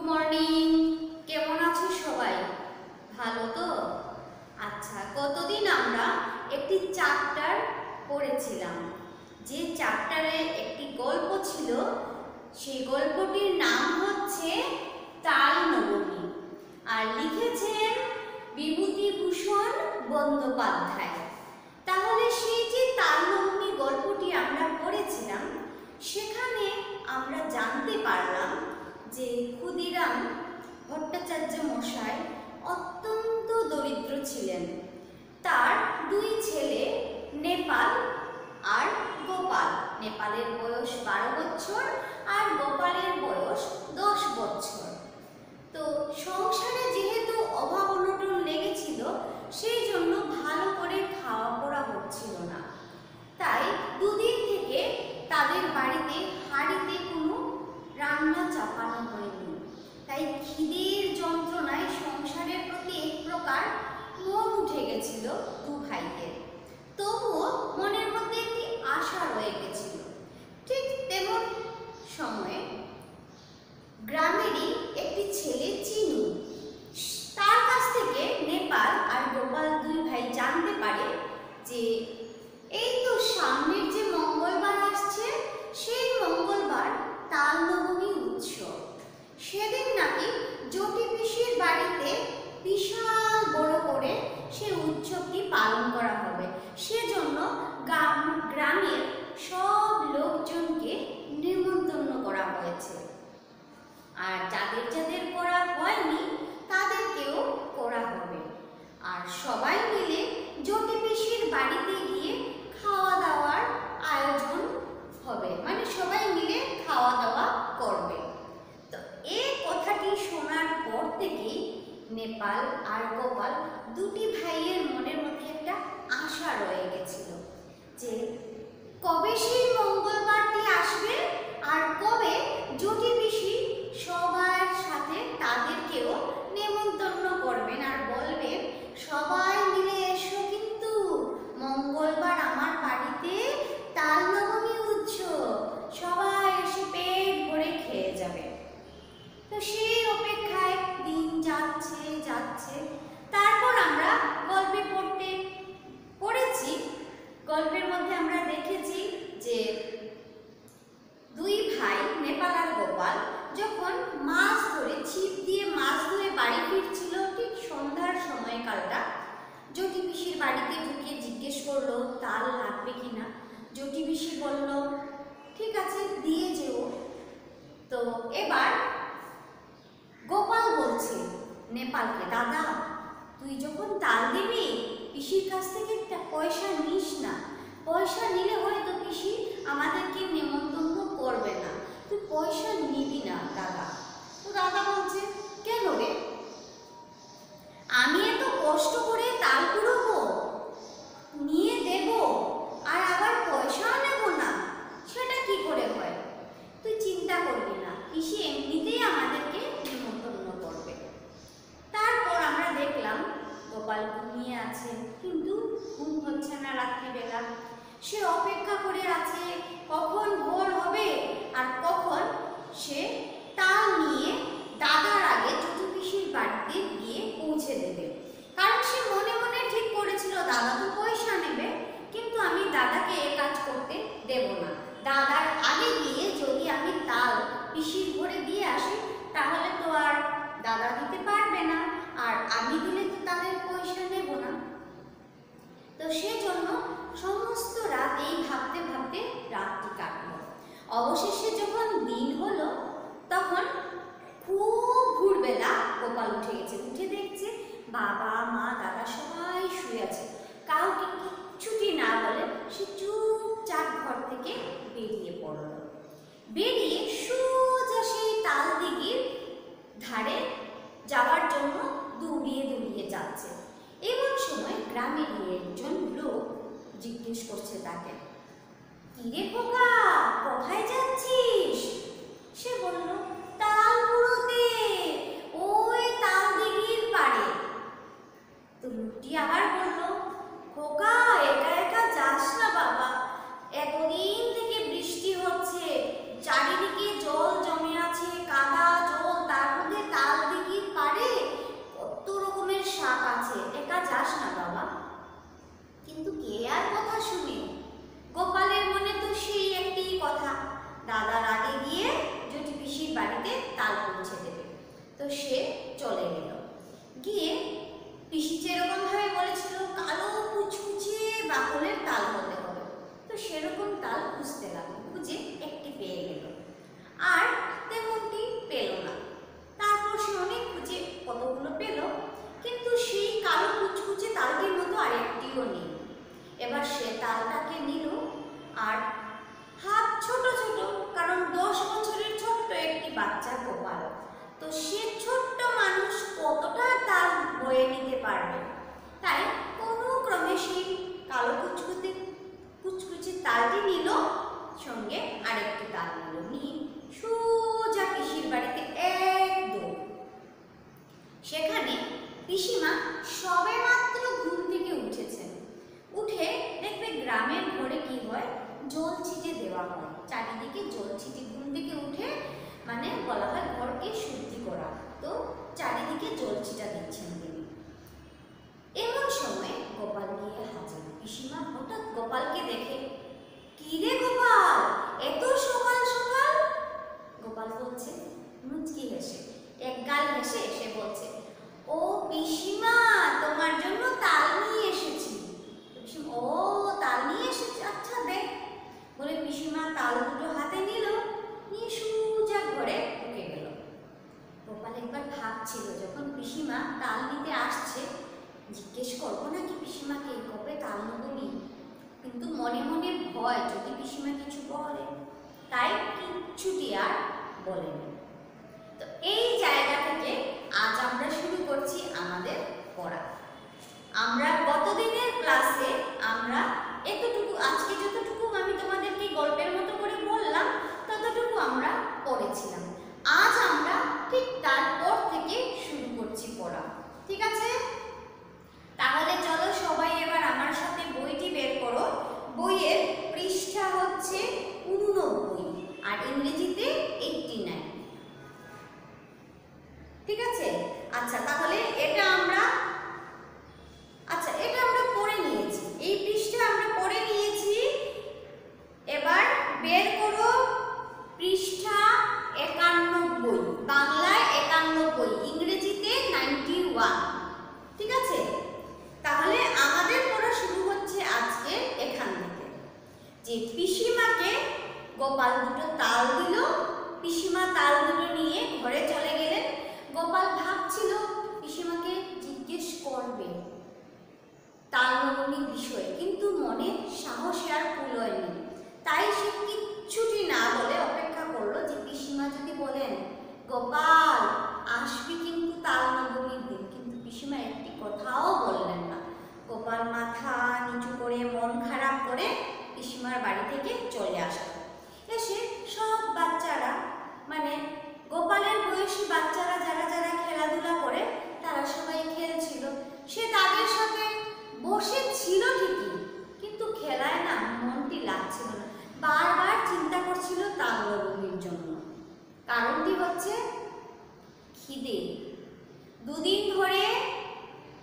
Morning. কেমন আছো সবাই? ভালো তো? আচ্ছা, গতদিন আমরা একটি চ্যাপ্টার পড়েছিলাম। যে চ্যাপ্টারে একটি গল্প ছিল, সেই গল্পটির নাম হচ্ছে তাল নবমী, আর লিখেছেন বিভূতিভূষণ বন্দ্যোপাধ্যায়। তাহলে সেই যে তাল নবমী গল্পটি আমরা পড়েছিলাম, সেখানে আমরা জানতে পারলাম যে ক্ষুদিরাম ভট্টাচার্য মশাই অত্যন্ত দরিদ্র ছিলেন। তার দুই ছেলে নেপাল আর গোপাল। নেপালের বয়স 12 বছর আর গোপালের বয়স 10 বছর। তো সংসারে যেহেতু অভাব অনটন লেগেছিল, সেই জন্য ভালো করে খাওয়া পড়া হচ্ছিল না। তাই দুদিন থেকে তাদের বাড়িতে হাঁড়িতে কোনো রান্না চাপানো হয়নি। তাই খিদের যন্ত্রণায় সংসারের প্রতি এক প্রকার মন উঠে গেছিল দু ভাইয়ের। তবুও মনের মধ্যে একটি আশা রয়ে গেছিল। ঠিক তেমন সময়ে গ্রামেরই একটি ছেলে চিনু, তার কাছ থেকে নেপাল আর গোপাল দুই ভাই জানতে পারে যে এই তো সামনের যে মঙ্গলবার আসছে, সেই মঙ্গলবার তাল নবমী উৎসব। সেদিন নাকি জটি পিসির বাড়িতে বিশাল বড় করে সেই উৎসবটি পালন করা হবে। সেজন্য গ্রামের সব লোকজনকে নিমন্ত্রণ করা হয়েছে, আর যাদের যাদের করা হয়নি তাদেরকেও করা হবে। আর সবাই মিলে জটি পিসির বাড়িতে গিয়ে খাওয়া দাওয়ার আয়োজন হবে, মানে সবাই মিলে খাওয়া দাওয়া করবে। তো এই কথাটি শোনার পর থেকেই নেপাল আর গোপাল দুটি ভাইয়ের মনের মধ্যে একটা আশা রয়ে গেছিল যে কবে সেই মঙ্গলবারটি আসবে আর কবে জটি পিসি সবার সাথে তাদেরকেও নেমন্তন্ন করবেন আর বলবেন সবাই মিলে এসো, কিন্তু মঙ্গলবার আমার বাড়িতে তাল নবমী উৎসব, সবাই এসে পেট ভরে খেয়ে যাবে। তো সেই অপেক্ষায় দিন যাচ্ছে যাচ্ছে। তারপর আমরা গল্পে পড়েছি, গল্পের মধ্যে আমরা দেখেছি যে দুই ভাই নেপাল আর গোপাল যখন মাছ ধরে, ছিপ দিয়ে মাছ ধরে বাড়ি ফিরছিল, ঠিক সন্ধ্যার সময়কালটা, জটি পিসির বাড়িতে ঢুকে জিজ্ঞেস করলো তাল লাগবে কিনা। জটি পিসি বলল ঠিক আছে, দিয়ে যেও। তো এবার গোপাল বলছে নেপালকে, দাদা তুই যখন তাল দিবি পিসির কাছ থেকে একটা পয়সা নিস না, পয়সা নিলে হয়তো পিসি আমাদেরকে নেমন্তন্ন করবে না, তুই পয়সা নিবি না দাদা। তো দাদা বলছে কেন রে, আমি এত কষ্ট করে তাল কুড়োবো, নিয়ে দেব আর আবার পয়সাও নেব না, সেটা কি করে হয়? তুই চিন্তা করবি না, পিসি এমনিতেই আমাদেরকে নিমন্ত্রণ করবে। তারপর আমরা দেখলাম গোপাল ঘুমিয়ে আছে, কিন্তু ঘুম হচ্ছে না রাত্রিবেলা। সে অপেক্ষা করে আছে কখন ভোর হবে আর কখন সে তাল নিয়ে দাদার আগে জটি পিসির বাড়িতে গিয়ে পৌঁছে দেবে। কারণ সে মনে মনে ঠিক করেছিল দাদা তো পয়সা নেবে, কিন্তু আমি দাদাকে এ কাজ করতে দেব না। দাদার আগে গিয়ে যদি আমি তাল পিসির ঘরে দিয়ে আসি, তাহলে তো আর দাদা দিতে পারবে না, আর আমি দিলে তো তাদের পয়সা নেব না। তো সেজন্য সমস্ত রাত এই ভাবতে ভাবতে রাতটি কাটলো। অবশেষে যখন দিন হলো, তখন খুব ভোরবেলা গোপাল উঠে গেছে। উঠে দেখছে বাবা মা দাদা সবাই শুয়ে আছে। কাউকে কিচ্ছুটি না বলে সে চুপচাপ ঘর থেকে বেরিয়ে পড়ল। বেরিয়ে সোজা সেই তাল দিঘির ধারে যাওয়ার জন্য দৌড়িয়ে দৌড়িয়ে যাচ্ছে। এমন সময় গ্রামের একজন লোক জিজ্ঞেস করছে তাকে, কিরে খোকা কোথায় যাচ্ছিস? সে বলল তাল কুড়োতে, ওই তাল দিঘির পাড়ে। তো লোকটি আবার বলল, খোকা একা একা যাস না বাবা, এতদিন থেকে বৃষ্টি হচ্ছে, চারিদিকে জল জমে আছে, কাদা জল, তার মধ্যে বাচ্চা গোপাল। তো সে ছোট্ট মানুষ কতটা তাল বয়ে নিতে পারবে, তাই কোনো ক্রমে সেই কালো কুচকুচে তালটি নিল, সঙ্গে আরেকটি তাল নিল, নিয়ে সোজা পিসির বাড়িতে এক দৌড়। সেখানে পিসিমা সবে মাত্র ঘুম থেকে উঠেছেন, উঠে দেখবে গ্রামের ঘরে কি হয়, জল ছিটে দেওয়া হয়, চারিদিকে জল ছিটে। ঘুম থেকে উঠে মানে বলা হয় ঘরকে শুদ্ধি করা, তো চারিদিকে জল ছিটা দিচ্ছেন তিনি। এমন সময় গোপাল গিয়ে হাজির। পিসিমা হঠাৎ গোপালকে দেখে, কি রে গোপাল, এত সকাল সকাল? গোপাল বলছে মুচকি হেসে, এক গাল হেসে সে বলছে, ও পিসিমা, তোমার জন্য তাল নিয়ে এসেছি। ও তাল নিয়ে এসেছি, আচ্ছা দেখ বলে পিসিমা তাল দুটো হাতে নিল, নিয়ে সোজা ঘরে ঢুকে গেল। গোপাল একবার ভাবছিল, যখন পিসিমা তাল নিতে আসছে, জিজ্ঞেস করবো নাকি পিসিমাকে কবে তাল নেবনি, কিন্তু মনে মনে ভয় যদি পিসিমা কিছু বলে, তাই কিচ্ছুটি আর বলেনি। তো এই জায়গা থেকে আজ আমরা শুরু করছি আমাদের পড়া। আমরা গতদিনের ক্লাসে আমরা এতটুকু, আজকে যতটুকু আমি তোমাদেরকে গল্পের মতো করে বললাম ততটুকু আমরা পড়েছিলাম। আজ আমরা ঠিক তারপর থেকে শুরু করছি পড়া, ঠিক আছে? তাহলে চলো সবাই এবার আমার সাথে বইটি বের করো। বইয়ের পৃষ্ঠা হচ্ছে 89 আর ইংরেজিতে 89, ঠিক আছে? আচ্ছা, তাহলে এটা আমরা পড়ে নিয়েছি, এই পৃষ্ঠা আমরা পড়ে নিয়েছি। এবার বের করো পৃষ্ঠা 91, বাংলায় 91, ইংরেজিতে 91, ঠিক আছে? তাহলে আমাদের পড়া শুরু হচ্ছে আজকে এখান থেকে, যে পিসিমাকে গোপাল দুটো তাল দিল, পিসিমা তাল দুটো নিয়ে ঘরে চলে গেলেন। গোপাল ভাবছিল পিসিমাকে জিজ্ঞেস করবে তাল নবমীর বিষয়ে, কিন্তু মনে সাহস আর কুলোয়নি, তাই সে কিচ্ছুটি না বলে অপেক্ষা করলো যে পিসিমা যদি বলেন গোপাল আসবি কিন্তু তাল নবমীর দিন, কিন্তু পিসিমা একটি কথাও বললেন না। গোপাল মাথা নিচু করে মন খারাপ করে পিসিমার বাড়ি থেকে চলে আসলো। এসে সব বাচ্চারা, মানে গোপালের বয়সী বাচ্চারা যারা যারা খেলাধুলা করে তারা সবাই খেলছিল, সে তাদের সাথে বসে ছিল ঠিকই, কিন্তু খেলায় না মনটি লাগছিল না, বারবার চিন্তা করছিল তাল নবমীর জন্য। কারণটি হচ্ছে খিদে। দুদিন ধরে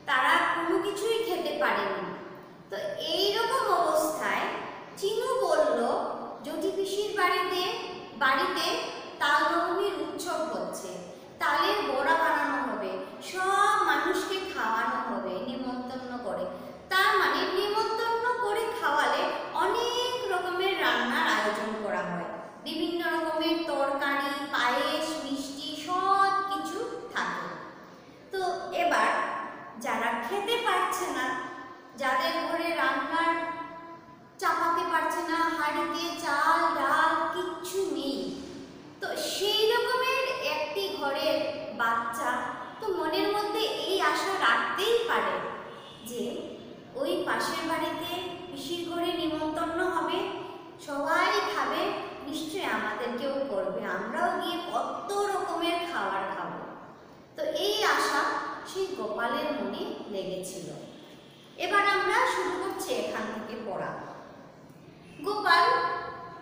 তারা কোনো কিছুই খেতে পারেনি। তো এইরকম অবস্থায় চিনু বলল জ্যোতি পিসির বাড়িতে তাল নবমীর উৎসব হচ্ছে, তালের বড়া বানানো হবে, সব মানুষকে খাওয়ানো হবে নিমন্ত্রণ করে। তার মানে নিমন্ত্রণ করে খাওয়ালে অনেক রকমের রান্নার আয়োজন করা হয়, বিভিন্ন রকমের তরকারি, পায়েস, মিষ্টি সব কিছু থাকে। তো এবার যারা খেতে পারছে না, যাদের ঘরে রান্নার চাপাতে পারছে না, হাঁড়িতে চাল ডাল কিচ্ছু নেই, তো সেই রকমের একটি ঘরের বাচ্চা তো মনের মধ্যে এই আশা রাখতেই পারে যে ওই পাশের বাড়িতে পিসির ঘরে নিমন্ত্রণ হবে, সবাই খাবে, নিশ্চয়ই আমাদেরকেও করবে, আমরাও গিয়ে কত রকমের খাবার খাবো। তো এই আশা সেই গোপালের মনে লেগেছিল। এবার আমরা শুরু করছি এখান থেকে পড়া। গোপাল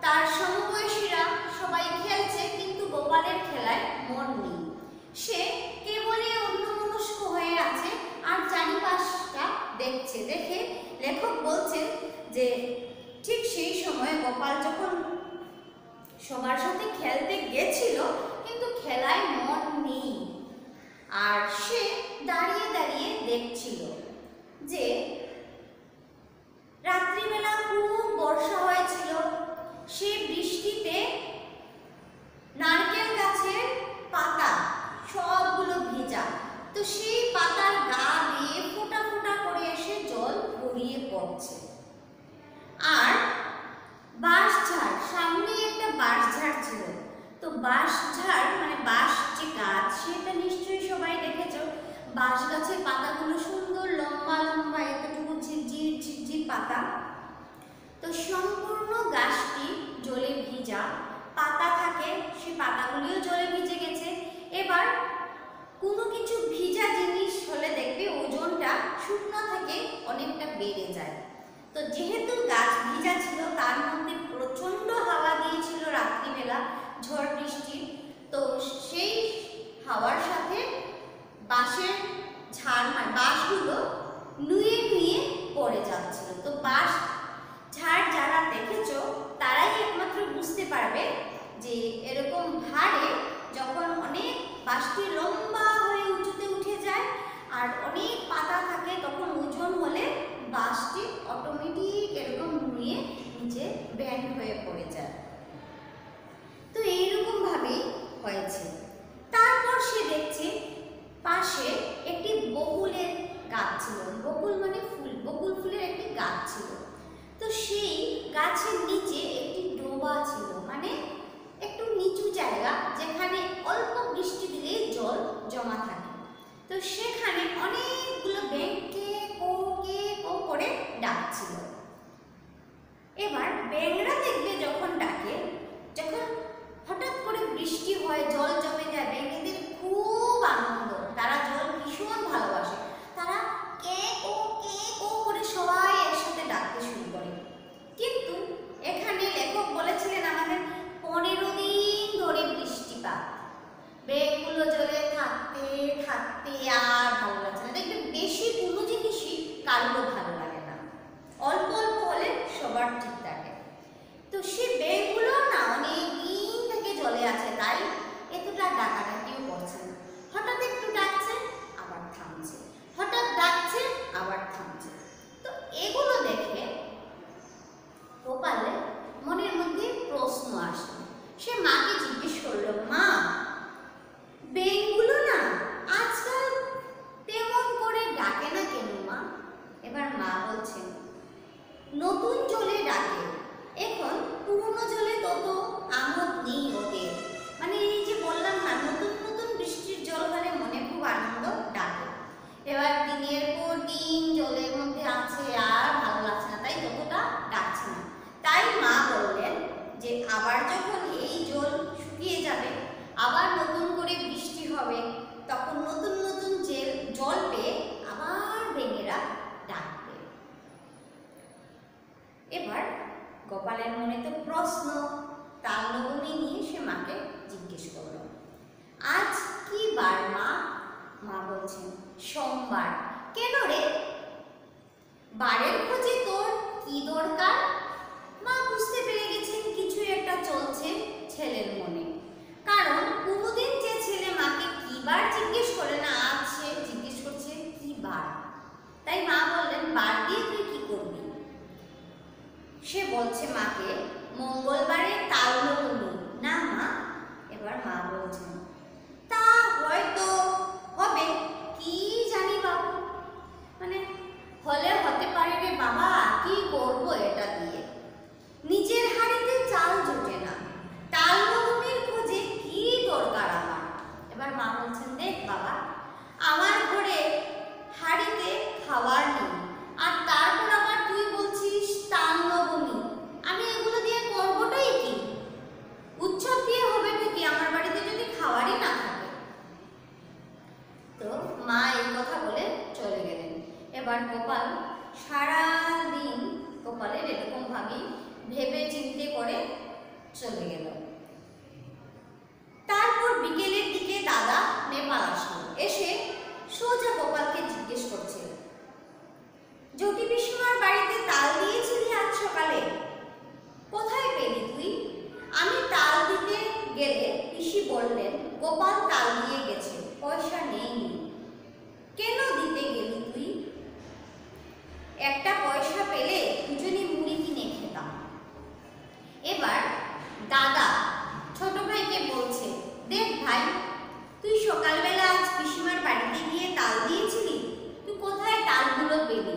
তার সমবয়সীরা সবাই খেলছে, কিন্তু গোপালের খেলায় মন নেই, সে কেবলই অন্যমনস্ক হয়ে আছে আর চারিপাশটা দেখছে। দেখে লেখক বলছেন যে ঠিক সেই সময় গোপাল যখন সবার সাথে খেলতে গেছিল, কিন্তু খেলায় মন নেই, আর সে দাঁড়িয়ে দাঁড়িয়ে দেখছিল যে রাত্রিবেলা খুব বর্ষা হয়েছিল, সে বৃষ্টিতে নারকেল গাছের পাতা সবগুলো ভেজা, তো সেই পাতার গা দিয়ে ফোঁটা ফোঁটা করে এসে জল গড়িয়ে পড়ছে। আর বাঁশঝাড়, সামনে একটা বাঁশঝাড় ছিল, তো তো বাঁশ ঝাড় মানে বাঁশ যে গাছ সেটা নিশ্চয়ই সবাই দেখেছো। বাঁশ গাছের পাতাগুলো সুন্দর লম্বা লম্বা, এতটুকু ঝিরঝির ঝিরঝির পাতা। তো সম্পূর্ণ গাছটি জলে ভিজা, পাতা থাকে সে পাতাগুলিও জলে ভিজে গেছে। এবার কোনো কিছু ভিজা জিনিস হলে দেখবে ওজনটা শুকনো থেকে অনেকটা বেড়ে যায়। তো যেহেতু গাছ ভিজা ছিল, তার মধ্যে প্রচন্ড হাওয়া দিয়েছিল রাত্রিবেলা, ঝড় বৃষ্টি, তো সেই হাওয়ার সাথে বাঁশের ঝাড় মানে বাঁশগুলো নুয়ে নুয়ে পড়ে যাচ্ছিল। তো বাঁশ ঝাড় যারা দেখেছো তারাই একমাত্র বুঝতে পারবে যে এরকম ভারে যখন অনেক বাঁশটি লম্বা হয়ে উঁচুতে উঠে যায় আর অনেক পাতা থাকে, তখন ওজন হলে বাঁশটি অটোমেটিক এরকম নুয়ে নিচে ব্যান্ড হয়ে পড়ে যায়। তো এইরকম ভাবেই হয়েছে। তারপর সে দেখছে পাশে একটি বকুলের গাছ ছিল। বকুল মানে ফুল, বকুল ফুলের একটি গাছ ছিল। তো সেই গাছের নিচে একটি ডোবা ছিল, মানে একটু নিচু জায়গা যেখানে অল্প বৃষ্টি দিলে জল জমা থাকে। তো সেখানে অনেকগুলো ব্যাঙকে কো করে ডাকছিল। এবার ব্যাঙরা দেখবে যখন ডাকে, যখন হঠাৎ করে বৃষ্টি হয়, জল জমে যায়, ব্যাঙেদের খুব আনন্দ, তারা জল ভীষণ ভালোবাসে। তারা কে কো করে সবাই একসাথে ডাকতে শুরু করে। কিন্তু এখানে লেখক বলেছিলেন আমাদের 15 দিন ধরে বৃষ্টিপাত, ব্যাঙগুলো জলে থাকতে থাকতে আর ভালো লাগছে না। দেখবে বেশি কোনো জিনিসই কারোর ভালো লাগে না, অল্প অল্প হলে সবার ঠিক থাকে। তো সে ব্যাঙগুলো না অনেক দিন থেকে জলে আছে, তাই এতটা ডাকাডাকিও করছে না। হঠাৎ একটু ডাকছে আবার থামছে, হঠাৎ ডাকছে আবার থামছে। তো এগুলো দেখে গোপালের মনের মধ্যে প্রশ্ন আসে। সে মাকে জিজ্ঞেস করলো, মা ব্যাঙগুলো না আজকাল তেমন করে ডাকে না কেন মা? এবার মা বলছেন, নতুন জলে ডাকে, এখন পুরনো জলে তত আমোদ নেই ওদের। মানে এই যে বললাম না, নতুন নতুন বৃষ্টির জল হলে মনে খুব আনন্দ ডাকে। এবার দিনের পর দিন জলের মধ্যে আছে আর ভালো লাগছে না, তাই ততটা ডাকছে না। তাই মা বললেন যে আবার যখন এই জল শুকিয়ে যাবে, আবার নতুন করে বৃষ্টি হবে, তখন নতুন নতুন জল পেয়ে আবার ব্যাঙেরা ডাকবে। এবার গোপালের মনে তো প্রশ্ন, তাল নবমী নিয়ে সে মাকে জিজ্ঞেস করল, আজ কি বার মা? মা বলছেন, সোমবার। কেন রে? বারের খোঁজে তোর কি দরকার? মা বুঝতে পেরে গেছেন কিছু একটা চলছে ছেলের মনে, কারণ কোনোদিন যে ছেলে মাকে কি বার জিজ্ঞেস করে না, আজ সে জিজ্ঞেস করছে কি বার। তাই মা বললেন, বার দিয়ে তুই কি করবি? সে বলছে মাকে, মঙ্গলবারে তাল নবমী না মা? এবার মা বলছেন, তা হয়তো হবে, কি জানি বাবু, মানে হলে হতে পারে রে বাবা, কি করবো এটা দিয়ে, নিজের হাড়িতে চাল জোটে না, তাল নবমীর খোঁজে কি দরকার আমার? এবার মা বলছেন, দেখ বাবা, আমার ঘরে হাড়িতে খাবার নেই, আর তারপর আবার তুই বলছিস তাল নবমী, আমি এগুলো দিয়ে করবোটাই কি? উৎসব দিয়ে হবে নাকি আমার বাড়িতে যদি খাবারই না থাকে? তো মা এই কথা বলে চলে গেলেন। এবার গোপাল সারাদিন গোপালের এরকম ভাবেই ভেবে চিন্তে করে চলে গেল। তারপর বিকেলের দিকে দাদা নেপাল আসলো, এসে সোজা গোপালকে জিজ্ঞেস করছে, জ্যোতি পিসিমার বাড়িতে তাল দিয়েছিলি আজ সকালে? কোথায় পেলি তুই? আমি তাল দিতে গেলে পিসি বললেন গোপাল তাল দিয়ে গেছে, পয়সা নেইনি। কেন দিতে গেলি তুই? একটা পয়সা পেলে দুজনে মুড়ি কিনে খেতাম। এবার দাদা ছোট ভাইকে বলছে, দেখ ভাই, তুই সকালবেলা আজ পিসিমার বাড়িতে গিয়ে তাল দিয়েছিলি, তুই কোথায় তালগুলো পেলি?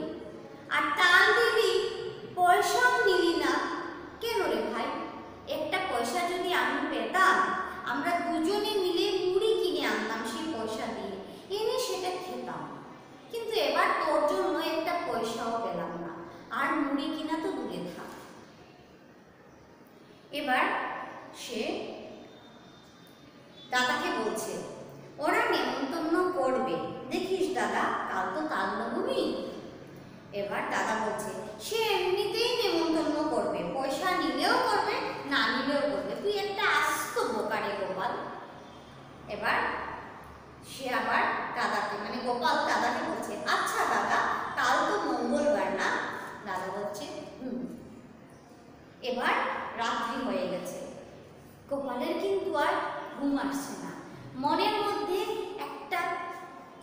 আর তাল দিলি, পয়সাও নিলি না, কেন রে ভাই? পয়সাও পেলাম না, আর মুড়ি কিনা তো দূরে থাক। এবার সে দাদাকে বলছে ওরা নেমন্তন্ন করবে, দেখিস দাদা কাল তো তাল নবমী। এবার দাদা বলছে সে এমনিতেই নেমন্তন্ন করবে, পয়সা নিলেও করবে না নিলেও করবে, তুই একটা আস্ত বোকারে গোপাল। এবার সে আবার দাদাকে মানে গোপাল দাদাকে বলছে আচ্ছা দাদা কাল তো মঙ্গলবার না? দাদা বলছে এবার রাত্রি হয়ে গেছে, গোপালের কিন্তু আর ঘুম আসছে না, মনের মধ্যে একটা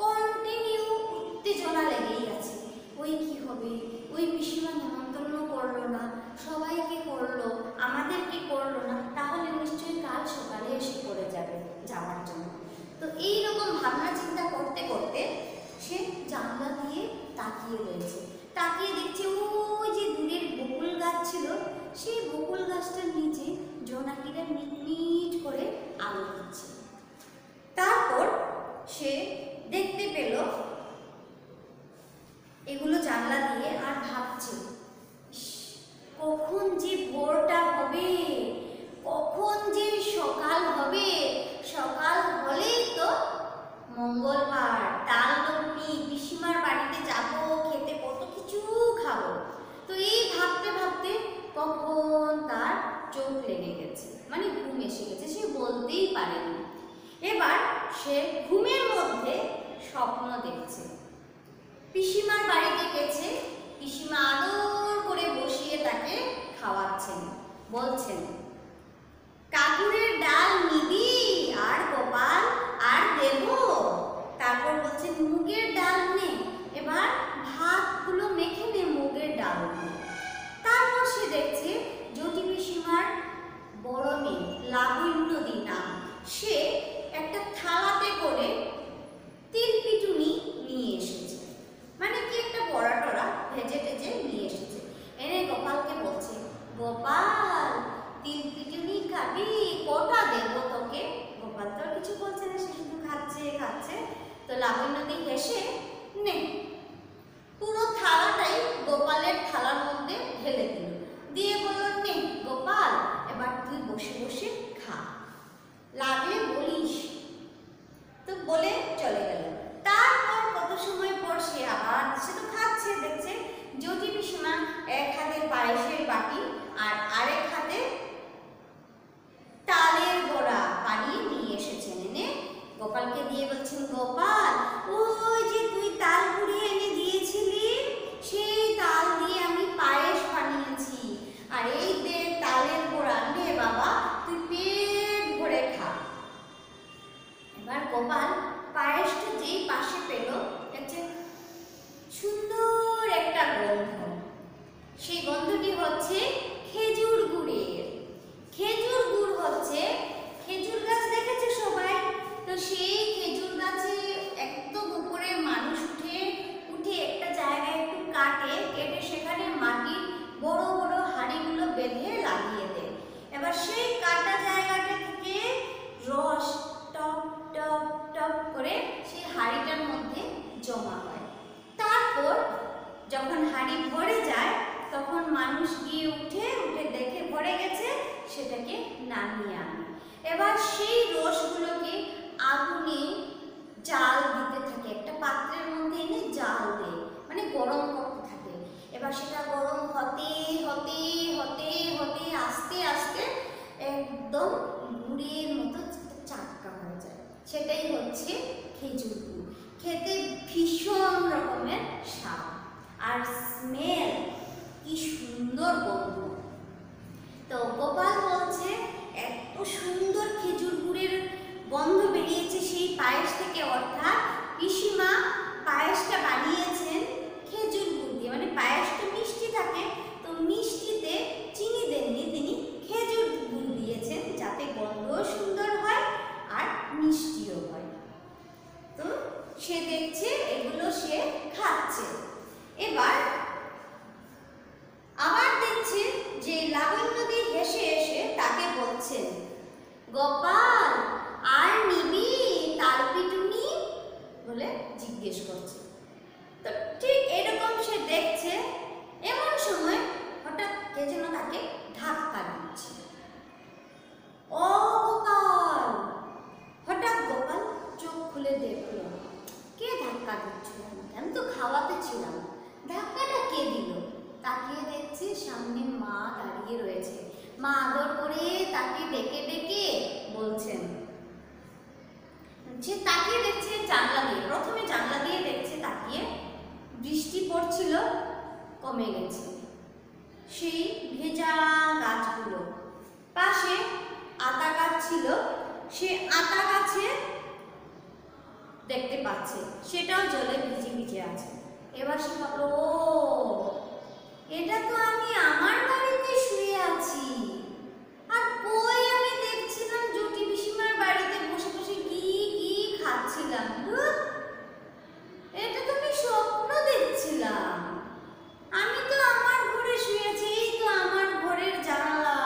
কন্টিনিউ উত্তেজনা লেগেই আছে। ওই কি হবে, ওই পিসিমা নেমন্তন্ন করলো না, সবাইকে করলো, আমাদেরকে করলো না, তাহলে নিশ্চয়ই কাল সকালে এসে পড়ে যাবে যাওয়ার জন্য। তো এইরকম ভাবনা চিন্তা করতে করতে সে জানলা দিয়ে তাকিয়ে রয়েছে, তাকিয়ে দেখছে ওই যে দূরের বকুল গাছ ছিল, সেই বকুল গাছটার নিচে জোনাকিরা মিটমিট করে আলো দিচ্ছে। তারপর সে দেখতে পেল এগুলো জানলা দিয়ে, আর ভাবছে কখন যে ভোরটা হবে, কখন যে সকাল হবে, সকাল হলেই তো মঙ্গলবার, তাল নবমী, পিসিমার বাড়িতে যাব, খেতে কত কিছু খাবো। তো এই ভাবতে ভাবতে কখন তার চোখ লেগে গেছে, মানে ঘুম এসে গেছে, সে বলতেই পারেনি। এবার সে ঘুমের মধ্যে স্বপ্ন দেখছে, পিসিমার বাড়িতে গেছে, পিসিমা আদর করে বসিয়ে তাকে খাওয়াচ্ছেন, বলছেন কাকুরের ডাল নিবি আর গোপাল আর দেব। তারপর বলছেন মুগের ডাল নে, এবার ভাতগুলো মেখে নে মুগের ডাল নে। তারপর সে দেখছে জটি পিসিমার বড় মেয়ে লাবণ্যদি নাম, সে একটা থালাতে করে তিল পিটুনি নিয়ে এসেছে, মানে কি একটা বড়া টড়া ভেজে টেজে নিয়ে এসেছে, এনে গোপালকে বলছে গোপাল তিল পিটুনি খাবি, কটা দেবো তোকে? গোপাল তো কিছু বলছে না, সে শুধু খাচ্ছে খাচ্ছে। তো লাবণ্যদি হেসে নে পুরো থালাটাই গোপালের থালার মধ্যে ঢেলে দিল, দিয়ে বলল নে গোপাল এবার তুই বসে বসে খা, লাগলে বলিস। তো বলে চলে গেল। তারপর কত সময় পর সে তো খাচ্ছে, দেখছে জটি পিসিমা এক হাতে পায়েসের বাটি আর আরেক হাতে তালের বড়া বানিয়ে নিয়ে এসেছেন, এনে গোপালকে দিয়ে বলছেন গোপাল ওই যে তুই তাল কুড়িয়ে এনে দিয়েছিলি, সেই তাল দিয়ে আমি পায়েস বানিয়েছি, আর এই দে তালের বড়া, নে বাবা তুই পেট ভরে খা। এবার গোপাল পায়েসটা যেই পাশে পেল, একটা সুন্দর একটা গন্ধ, সেই গন্ধটি হচ্ছে খেজুর গুড়ের। খেজুর গুড় হচ্ছে খেজুর গাছ দেখেছে সবাই, তো সেই খেজুর গাছে একদম উপরে মানুষ উঠে উঠে একটা জায়গায় একটু কেটে সেখানে মাটির বড় বড় হাঁড়িগুলো বেঁধে লাগিয়ে দেয়। এবার সেই কাটা জায়গাটা থেকে রস টপ টপ টপ করে সেই হাঁড়িটার মধ্যে জমা হয়। তারপর যখন হাঁড়ি ভরে যায় তখন মানুষ গিয়ে উঠে দেখে ভরে গেছে, সেটাকে নামিয়ে আনে। এবার সেই রসগুলোকে আগুনে জাল দিতে থাকে, একটা পাত্রের মধ্যে এনে জাল দেয়, মানে গরম করতে থাকে। এবার সেটা গরম হতে হতে হতে হতে আস্তে আস্তে একদম গুড়ের মতো চাটকা হয়ে যায়, সেটাই হচ্ছে খেজুর গুড়। খেতে ভীষণ রকমের স্বাদ আর স্মেল, কি সুন্দর গন্ধ। তো গোপাল বলছে এত সুন্দর খেজুর গুড়ের গন্ধ বেরিয়েছে সেই পায়েস থেকে, অর্থাৎ পিসিমা পায়েসটা বানিয়েছেন খেজুর গুড় দিয়ে, মানে পায়েসটা মিষ্টি থাকে, তো মিষ্টিতে চিনি দেননি, তিনি খেজুর গুড় দিয়েছেন যাতে গন্ধও সুন্দর হয় আর মিষ্টিও হয়। তো সে দেখছে এগুলো সে খাচ্ছে। এবার আবার দেখছে যে লাবণ্যদি হেসে এসে তাকে বলছেন গোপাল আর নিবি তাল পিটুনি বলে জিজ্ঞেস করছে। তো ঠিক এরকম সে দেখতে তাকে ডেকে ডেকে বলছেন, যে তাকিয়ে দেখছে জানলা দিয়ে, প্রথমে জানলা দিয়ে দেখছে তাকিয়ে, বৃষ্টি পড়ছিল, কমে গেছে। সেই ভেজা গাছগুলো, পাশে আতা গাছ ছিল, সে আতা গাছে দেখতে পাচ্ছে সেটাও জলে ভিজে ভিজে আছে। এবার সে ভাবলো, ও এটা তো আমি আমার বাড়িতে শুয়ে আছি, আর কই আমি দেখছিলাম জুটি পিসিমার বাড়িতে বসে বসে কি কি খাচ্ছিলাম। এটা তো আমি স্বপ্ন দেখছিলাম, আমি তো আমার ঘরে শুয়ে আছি, এই তো আমার ঘরের জানালা,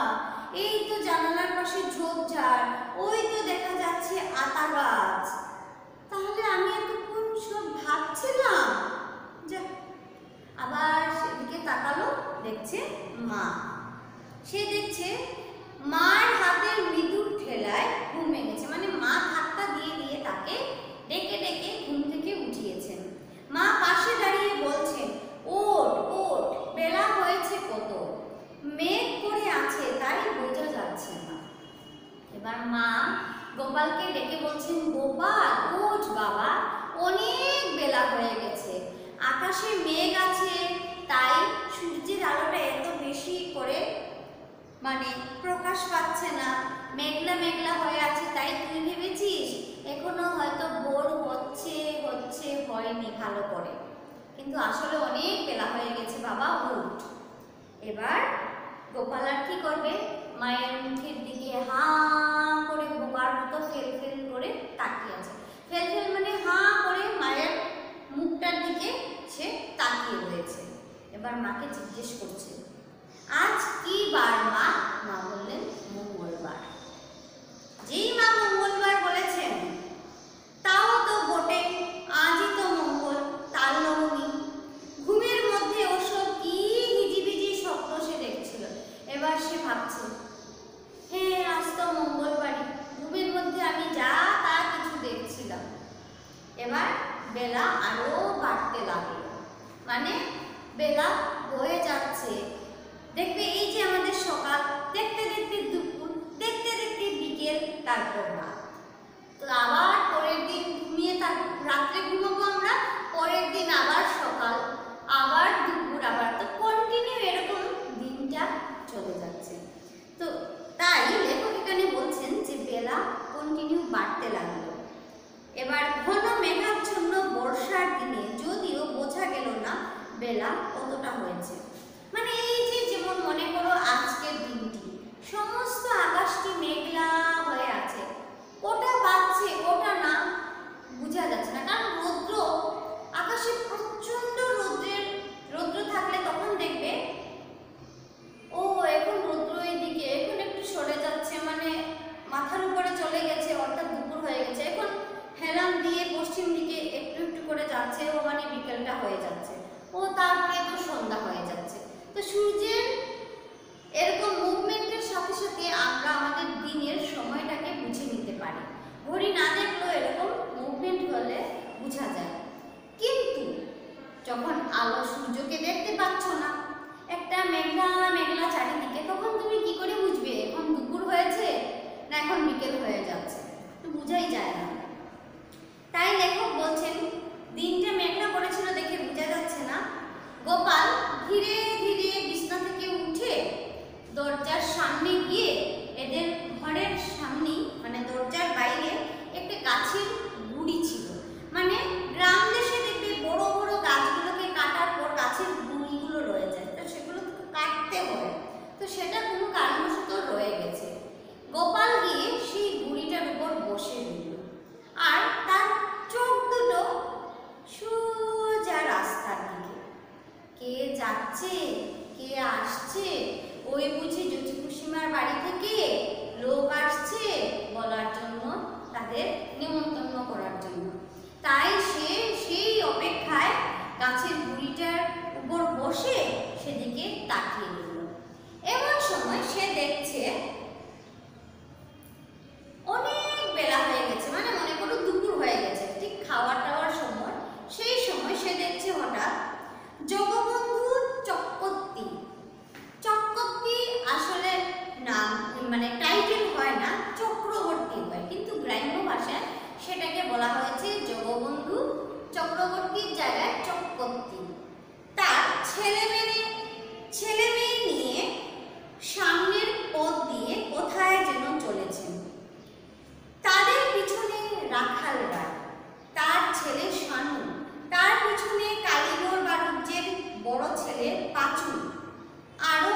এই তো জানালার পাশে ঝোপঝাড়, ওই তো দেখা যাচ্ছে আতা গাছ, তাহলে আমি এতক্ষণ সব ভাবছিলাম। যা, আবার সেদিকে তাকালো, দেখছে মা। সে দেখছে মার হাতের মৃদুর ঠেলায় ঘুম ভেঙেছে, মানে মা ধাক্কা দিয়ে দিয়ে তাকে ডেকে ডেকে ঘুম থেকে উঠিয়েছেন। মা পাশে দাঁড়িয়ে বলছেন, ওঠ ওঠ, বেলা হয়েছে কত, মেঘ করে আছে তাই বোঝা যাচ্ছে না। এবার মা গোপালকে ডেকে বলছেন, গোপাল ওঠ বাবা, অনেক বেলা হয়ে গেছে, আকাশে মেঘ আছে তাই সূর্যের আলোটা এত বেশি করে মানে প্রকাশ পাচ্ছে না, মেঘলা মেঘলা হয়ে আছে, তাই তুই ভেবেছিস এখনো হয়তো ভোর হচ্ছে হচ্ছে হয়নি ভালো করে, কিন্তু আসলে অনেক বেলা হয়ে গেছে বাবা, উঠ। এবার গোপাল আর কি করবে, মায়ের মুখের দিকে হা করে বোকার মতো ফেল ফেল করে তাকিয়ে আছে। ফেল ফেল মানে হা করে মায়ের মুখটার দিকে সে তাকিয়ে রয়েছে। এবার মাকে জিজ্ঞেস করছে, আজ কি বার মা? মা বললেন, মঙ্গলবার। যেই মা মঙ্গলবার বলেছেন, তাও তো বটে, আজই তো মঙ্গল, তার নবমী। ঘুমের মধ্যে ওসব কি হিজিবিজি স্বপ্ন সে দেখছিল। এবার সে ভাবছে, হ্যাঁ আজ তো মঙ্গলবারই, ঘুমের মধ্যে আমি যা তা কিছু দেখছিলাম। এবার বেলা আরো বাড়তে লাগলো, মানে বেলা হয়ে যাচ্ছে। দেখবে এই যে আমাদের সকাল, দেখতে দেখতে দুপুর, দেখতে দেখতে বিকেল, তারপর রাত। তো আবার পরের দিন ঘুমিয়ে রাত্রে ঘুমাবো আমরা, পরের দিন আবার সকাল, আবার দুপুর, আবার, তো কন্টিনিউ এরকম দিনটা চলে যাচ্ছে। তো তাই লেখক এখানে বলছেন যে বেলা কন্টিনিউ বাড়তে লাগলো। এবার ঘন মেঘাচ্ছন্ন বর্ষার দিনে যদিও বোঝা গেল না বেলা কতটা হয়েছে, মানে এই যে যেমন মনে করো আজকের দিনটি সমস্ত আকাশটি মেঘলা হয়ে আছে, ওটা বাজছে ওটা না বোঝা যাচ্ছে না, কারণ রৌদ্র, আকাশে প্রচন্ড রৌদ্র থাকলে তখন দেখবে ও এখন রৌদ্র এইদিকে, এখন একটু সরে যাচ্ছে, মানে মাথার উপরে চলে গেছে, অর্থাৎ দুপুর হয়ে গেছে, এখন হেলাম দিয়ে পশ্চিম দিকে একটু একটু করে যাচ্ছে, ও মানে বিকেলটা হয়ে যাচ্ছে, ও তারপরে তো সন্ধ্যা হয়ে যাচ্ছে। তো সূর্যের এরকম মুভমেন্টের সাথে সাথে আমরা আমাদের দিনের সময়টাকে বুঝে নিতে পারি, ঘড়ি না দেখলেও এরকম মুভমেন্ট হলে বোঝা যায়। কিন্তু যখন আলো সূর্যকে দেখতে পাচ্ছ না, একটা মেঘলা মেঘলা চারিদিকে, তখন তুমি কি করে বুঝবে এখন দুপুর হয়েছে না এখন বিকেল হয়ে যাচ্ছে, তো বোঝাই যায় না। তাই লেখক বলছেন, দিনটা মেঘলা করেছিল দেখে বোঝা যাচ্ছে না। গোপাল ধীরে ধীরে বিছনা থেকে উঠে দরজার সামনে গিয়ে, এদের ঘরের সামনে মানে দরজার বাইরে একটা গাছের গুড়ি ছিল, মানে গ্রাম দেশে দেখবে বড় বড় গাছগুলোকে কাটার পর গাছের গুড়িগুলো রয়ে যায়, তো সেগুলো কাটতে হয়, তো সেটা কোনো কারণবশত রয়ে গেছে। গোপাল গিয়ে সেই গুড়িটার উপর বসে রইল, আর তার চোখ দুটো সোজা রাস্তার দিকে। কে যাচ্ছে কে আসছে, ওই বুঝি জুচি কুসিমার বাড়ি থেকে লোক সেটাকে বলা হয়েছে জগবন্ধু চক্রবর্তীর জায়গায় চক্রবর্তী। তার ছেলে মেয়ে নিয়ে সামনের পথ দিয়ে কোথায় যেন চলেছেন। তাদের পিছনে রাখাল রায়, তার ছেলে শানু, তার পিছনে কালীগড় বাণিজ্যের বড় ছেলে পাঁচু, আরো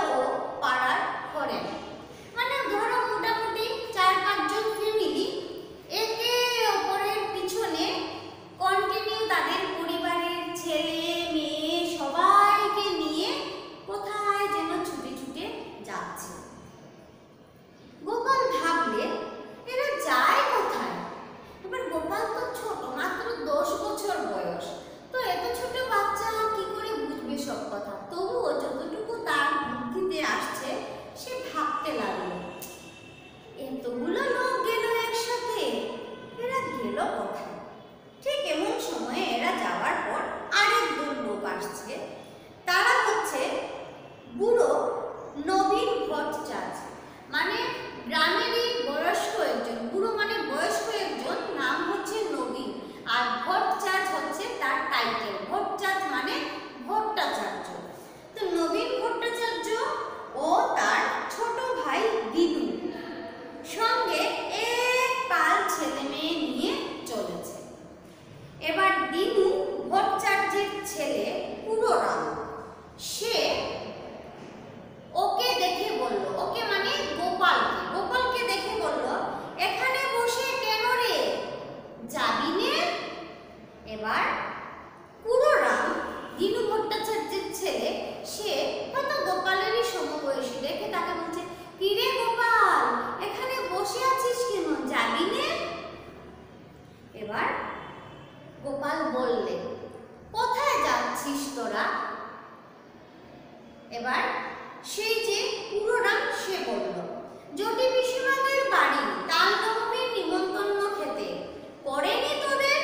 পাড়ার হরেন। মানে ধরো মোটামুটি 4-5 জন ফ্যামিলি একে অপরের পিছনে কন্টিনিউ তাদের পরিবারের ছেলে মেয়ে সবাইকে নিয়ে কোথায় যেন ছুটে ছুটে যাচ্ছে। গোপাল ভাবলে এরা যায় কোথায়। এবার গোপাল তো ছোট, মাত্র 10 বছর বয়স, তো এত ছোট বাচ্চা কি করে বুঝবে সব কথা। তবুও যতটুকু তার বুদ্ধিতে আসছে সে ভাবতে লাগলো, এতগুলো লোক গেল একসাথে, এরা গেল কোথায়। ঠিক এমন সময়ে এরা যাওয়ার পর আরেক দল লোক আসছে। তারা হচ্ছে বুড়ো নবীন ভট্টাচার্য, মানে গ্রামেরই বয়স্ক একজন। বুড়ো মানে বয়স্ক একজন, নাম হচ্ছে নবীন, আর ভট্টাচার্য হচ্ছে তার টাইটেল। ভট্টাচার্য মানে ভট্টাচার্য। তো নবীন ভট্টাচার্য ও তার ছোট ভাই দিনু সঙ্গে এক পাল ছেলে মেয়ে নিয়ে চলেছে। এবার দিনু ভট্টাচার্যের ছেলে পুরোরাম, সে ওকে দেখে বলল, ওকে মানে গোপালকে দেখে বলল, এখানে বসে কেন রে, যাবি নে? এবার পুরোরাম, দিনু ভট্টাচার্যের ছেলে, সে হয়তো গোপালেরই সমবয়সী, দেখে তাকে বলছে, কি রে গোপাল, এখানে বসে আছিস কেন, যাবি নে? এবার গোপাল বললে, কোথায় যাচ্ছিস তোরা? এবার সেই যে পুরোরাম সে বলল, জটি পিসিমাদের বাড়ি তালনবমীর নিমন্ত্রণ খেতে, করেনি তোদের?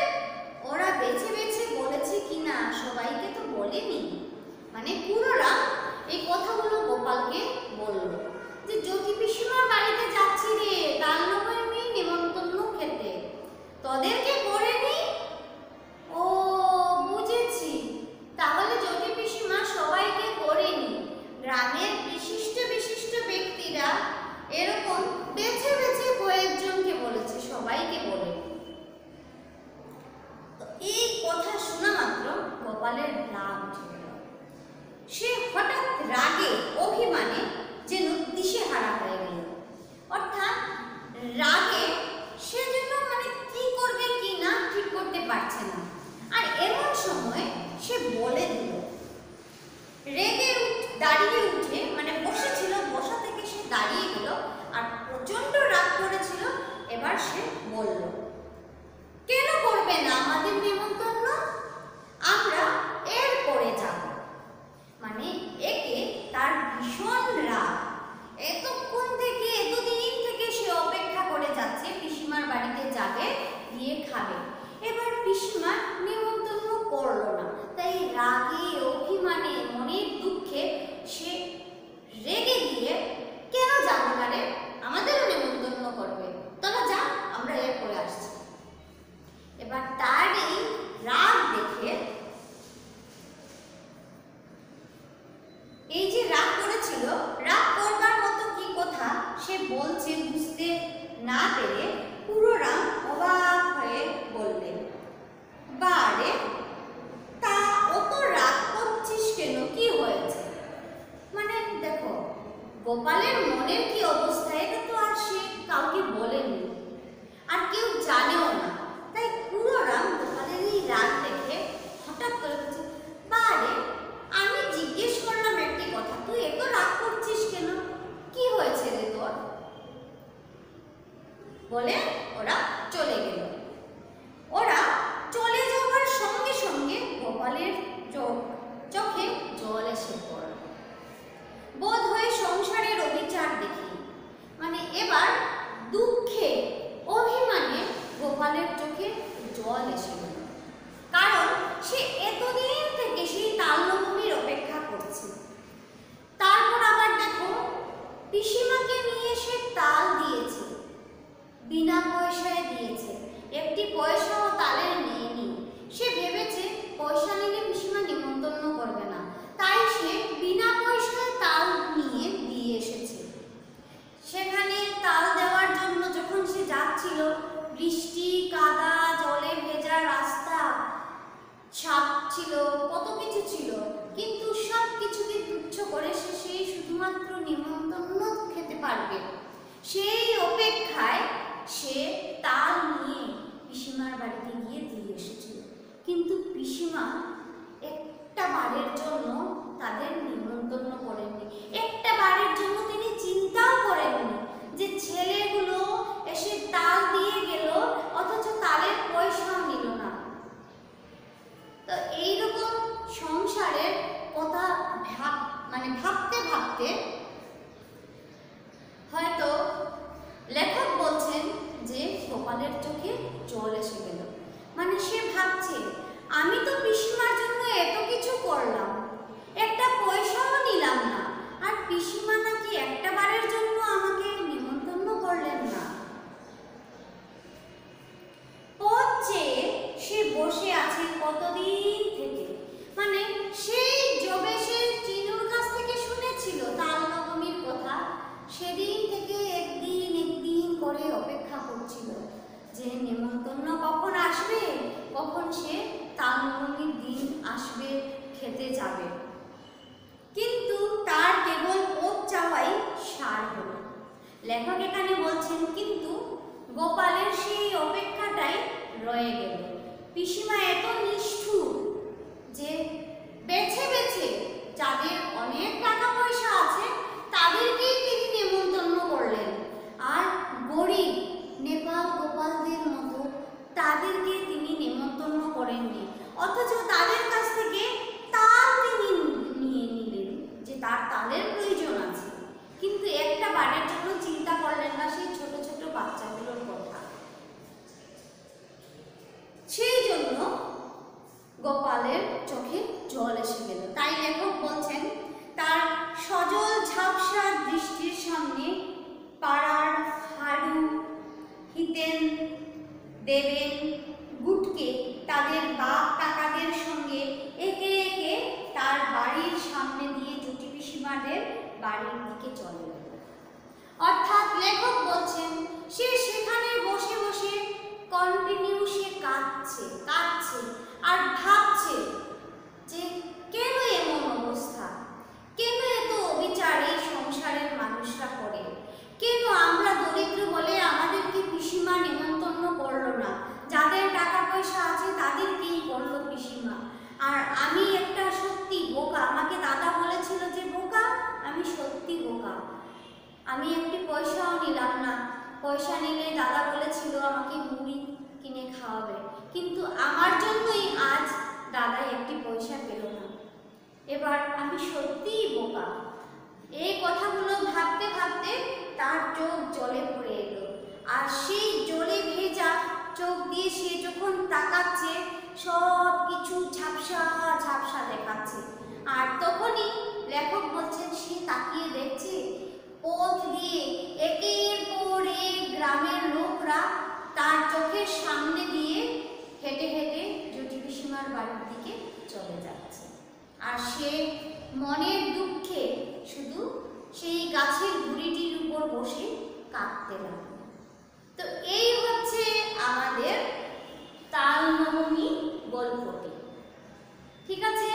ওরা বেছে বেছে বলেছে কিনা সবাইকে তো বলেনি। মানে পুরোরাম এই কথাগুলো গোপালকে বলল যে জটি পিসিমার বাড়িতে যাচ্ছি রে তালনবমীর নিমন্ত্রণ খেতে, তোদেরকে করেনি? ও বুঝেছি, তাহলে জটি পিসিমা সবাইকে করেনি, গ্রামের বিশিষ্ট ব্যক্তিরা এরকম বেছে বেছে কয়েকজনকে বলেছে, সবাইকে বলেনি। এই কথা শোনা মাত্র গোপালের রাগ উঠে গেল। সে হঠাৎ রাগে অভিমানে যেন দিশেহারা হয়ে গেল। অর্থাৎ রাগে সে যেন মানে কি করবে কি না ঠিক করতে পারছে না। আর এমন সময় সে বলে দিল, রেগে দাঁড়িয়ে উঠে, মানে বসেছিল, বসা থেকে সে দাঁড়িয়ে গেল আর প্রচন্ড রাগ করেছিল। এবার সে বলল, কেন করবে না আমাদের নিমন্ত্রণ? আমরা এর পরে যাব। মানে একে তার ভীষণ রাগ। এতদিন থেকে সে অপেক্ষা করে যাচ্ছে পিসিমার বাড়িতে যাবে, গিয়ে খাবে। এবার পিসিমা নিমন্ত্রণ করলো না, তাই রাগে অভিমানে মনের দুঃখে সে রেগে গিয়ে, কেন যাবে না রে, আমাদেরও নিমন্ত্রণ করবে, তোরা যা, আমরা এর পরে আসছি। এবার তার এই রাগ দেখে, এই যে রাগ করেছিল, রাগ করবার মতো কি কথা সে বলছে বুঝতে না পেরে পুরোরাম অবাক হয়ে বললেন, বারে তা অত রাগ করছিস কেন, কি হয়েছে? মানে দেখো গোপালের মনের কি অবস্থা, এটা তো আর সে কাউকে বলেনি, আর কেউ জানেও না। তাই পুরোরাম গোপালের এই রাগ দেখে হঠাৎ করে বলছে, বারে আমি জিজ্ঞেস করলাম একটি কথা, তুই এত রাগ করছিস কেন, কি হয়েছে রে তোর? বলে ওরা চলে গেল। ওরা চলে যাওয়ার সঙ্গে সঙ্গে গোপালের চোখে জল এসে পড়ল। বোধ হয় সংসারের অবিচার দেখি, মানে এবার দুঃখে অভিমানে গোপালের চোখে জল এসে গেল। কারণ সে এতদিন থেকে সেই তালনবমীর অপেক্ষা করছে। তারপর আবার দেখো পিসিমাকে নিয়ে সে তাল দিয়েছে, বিনা পয়সায় দিয়েছে, একটি ভাবছে, আমি তো পিসিমার জন্য এত কিছু করলাম, একটা পয়সাও নিলাম না, আর পিসিমা নাকি একটা বারের জন্য আমাকে নিমন্ত্রণ করলেন না। পথ চেয়ে সে বসে আছে কতদিন থেকে, মানে সেই যবে সে চিনুর কাছ থেকে শুনেছিল তাল নবমীর কথা, সেদিন থেকে একদিন একদিন করে অপেক্ষা করছিল যে নেমন্তন্ন কখন আসবে, কখন সে তাল নবমীর দিন আসবে, খেতে যাবে। কিন্তু তার কেবল পথ চাওয়াই সার হলো। লেখক এখানে বলছেন, কিন্তু গোপালের সেই অপেক্ষাটাই রয়ে গেল। পিসিমা এত নিষ্ঠুর যে বেছে বেছে যাদের অনেক টাকা পয়সা আছে তাদেরকেই তিনি নেমন্তন্ন করলেন, আর গরিব নেপাল গোপালদের মতো তাদেরকে তিনি নেমন্তন্ন করেননি। অথচ তাদের কাছ থেকে তাল তিনি নিয়ে নিলেন, যে তার তালের প্রয়োজন আছে, কিন্তু একটা বারের জন্য চিন্তা করলেন না সেই ছোট ছোট বাচ্চাগুলোর কথা। সেই জন্য গোপালের চোখে জল এসে গেল। তাই লেখক বলছেন, তার সজল ঝাপসা দৃষ্টির সামনে পাড়ার হাড়ু, হিতেন, দেবেন, গুটকে তাদের বাপ কাকাদের সঙ্গে একে একে তার বাড়ির সামনে দিয়ে জুটি পিসিমাদের বাড়ির দিকে চলে গেল। অর্থাৎ লেখক বলছেন, সে সেখানে বসে বসে কন্টিনিউ সে কাঁদছে আর ভাবছে যে কেন এমন অবস্থা, কেন এত অবিচার এই সংসারের মানুষরা করে, কেন আমরা দরিদ্র বলে আমাদেরকে পিসিমা নিমন্ত্রণ করলো না, যাদের টাকা পয়সা আছে তাদেরকেই করলো পিসিমা, আর আমি একটা সত্যি বোকা, আমাকে দাদা বলেছিল যে বোকা, আমি সত্যি বোকা, আমি একটি পয়সাও নিলাম না, পয়সা নিলে দাদা বলেছিল আমাকে মুড়ি কিনে খাওয়াবে, কিন্তু আমার জন্যই আজ দাদা একটি পয়সা পেল না, এবার আমি সত্যিই বোকা। এই কথাগুলো ভাবতে ভাবতে তার চোখ জলে ভরে এলো, আর সেই জলে ভেজা চোখ দিয়ে সে যখন তাকাচ্ছে সব কিছু ঝাপসা ঝাপসা দেখাচ্ছে। আর তখনই লেখক বলছেন, সে তাকিয়ে দেখছে পথ দিয়ে একের পর এক গ্রামের লোকরা তার চোখের সামনে দিয়ে হেঁটে হেঁটে জুটি পিসিমার বাড়ির দিকে চলে যাচ্ছে, আর সে মনের দুঃখে শুধু সেই গাছের গুড়িটির উপর বসে কাঁদতে লাগলো। তো এই হচ্ছে আমাদের তাল নবমী গল্পটি। ঠিক আছে,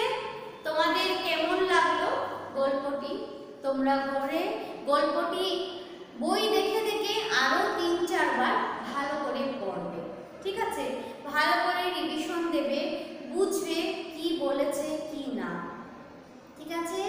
তোমাদের কেমন লাগলো গল্পটি? তোমরা ঘরে গল্পটি বই দেখে দেখে আরো 3-4 বার ভালো করে পড়বে। ঠিক আছে, ভালো করে রিভিশন দেবে, বুঝবে কি বলেছে কি না। ঠিক আছে।